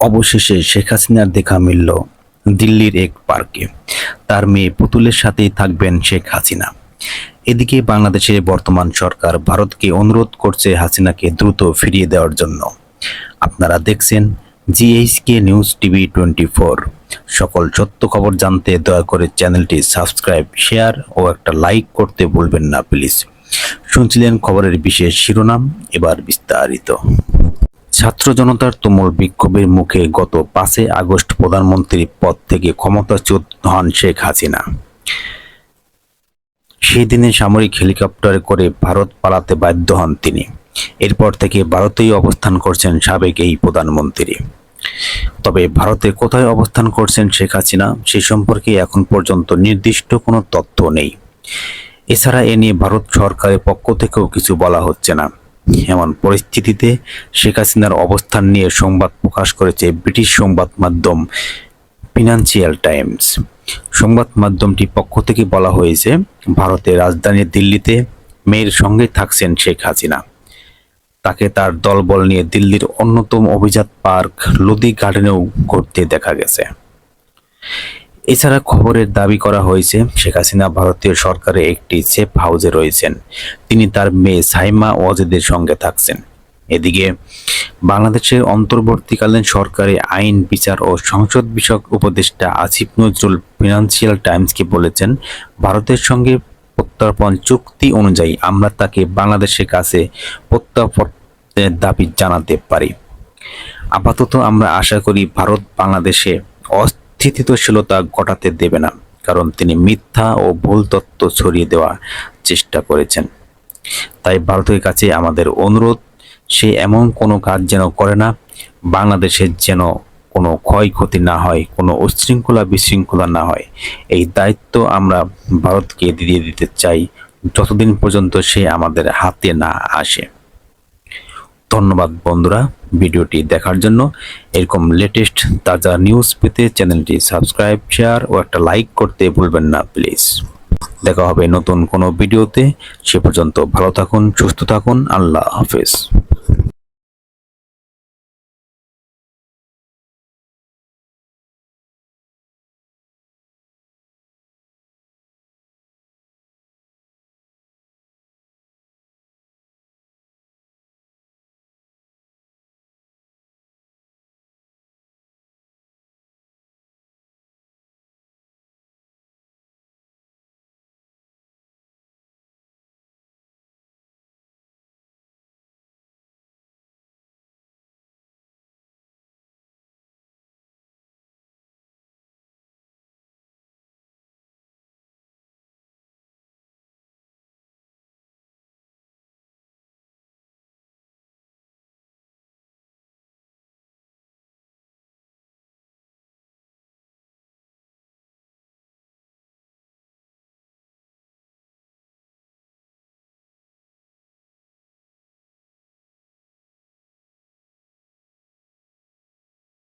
অবশেষে শেখ হাসিনার দেখা মিলল দিল্লির এক পার্কে। তার মেয়ে পুতুলের সাথেই থাকবেন শেখ হাসিনা। এদিকে বাংলাদেশের বর্তমান সরকার ভারতকে অনুরোধ করছে হাসিনাকে দ্রুত ফিরিয়ে দেওয়ার জন্য। আপনারা দেখছেন জিএইচকে নিউজ টিভি 24। সকল সত্য খবর জানতে দয়া করে চ্যানেলটি সাবস্ক্রাইব, শেয়ার ও একটা লাইক করতে ভুলবেন না প্লিজ। শুনছিলেন খবরের বিশেষ শিরোনাম, এবার বিস্তারিত। ছাত্র জনতার তুমুল বিক্ষোভের মুখে গত 5 আগস্ট প্রধানমন্ত্রীর পদ থেকে ক্ষমতাচ্যুত হন শেখ হাসিনা। সেই দিনে সামরিক হেলিকপ্টারে করে ভারত পালাতে বাধ্য হন তিনি। এরপর থেকে ভারতেই অবস্থান করছেন সাবেক এই প্রধানমন্ত্রী। তবে ভারতে কোথায় অবস্থান করছেন শেখ হাসিনা সে সম্পর্কে এখন পর্যন্ত নির্দিষ্ট কোনো তথ্য নেই। এছাড়া এ নিয়ে ভারত সরকারের পক্ষ থেকেও কিছু বলা হচ্ছে না। এমন পরিস্থিতিতে শেখ হাসিনার অবস্থান নিয়ে সংবাদ প্রকাশ করেছে ব্রিটিশ সংবাদ মাধ্যম ফিনান্সিয়াল টাইমস। সংবাদ মাধ্যমটির পক্ষ থেকে বলা হয়েছে, ভারতের রাজধানী দিল্লিতে মেয়ের সঙ্গে থাকছেন শেখ হাসিনা। তাকে তার দলবল নিয়ে দিল্লির অন্যতম অভিজাত পার্ক লোদি গার্ডেনেও ঘুরতে দেখা গেছে। এছাড়া খবরের দাবি করা হয়েছে শেখ হাসিনা ভারতীয় সরকারের একটি সেফ হাউসে রয়েছেন। তিনি তার মেয়ে সাইমা ওয়াজেদের সঙ্গে থাকছেন। এদিকে বাংলাদেশের অন্তর্বর্তীকালীন সরকারের আইন, বিচার ও সংসদ বিষয়ক উপদেষ্টা আসিফ নজরুল ফিনান্সিয়াল টাইমসকে বলেছেন, ভারতের সঙ্গে প্রত্যর্পণ চুক্তি অনুযায়ী আমরা তাকে বাংলাদেশের কাছে প্রত্যর্পণের দাবি জানাতে পারি। আপাতত আমরা আশা করি ভারত বাংলাদেশে অস্থিতিশীলতা ঘটাতে দেবে না, কারণ তিনি মিথ্যা ও ভুল তথ্য ছড়িয়ে দেওয়ার চেষ্টা করেছেন। তাই ভারতের কাছে আমাদের অনুরোধ, সে এমন কোনো কাজ যেন করে না, বাংলাদেশের যেন কোনো ক্ষয়ক্ষতি না হয়, কোনো উচ্ছৃঙ্খলা বিশৃঙ্খলা না হয়। এই দায়িত্ব আমরা ভারতকে দিয়ে দিতে চাই যতদিন পর্যন্ত সে আমাদের হাতে না আসে। ধন্যবাদ বন্ধুরা ভিডিওটি দেখার জন্য। এরকম লেটেস্ট তাজা নিউজ পেতে চ্যানেলটি সাবস্ক্রাইব, শেয়ার ও একটা লাইক করতে ভুলবেন না প্লিজ। দেখা হবে নতুন কোনো ভিডিওতে। সে পর্যন্ত ভালো থাকুন, সুস্থ থাকুন। আল্লাহ হাফেজ।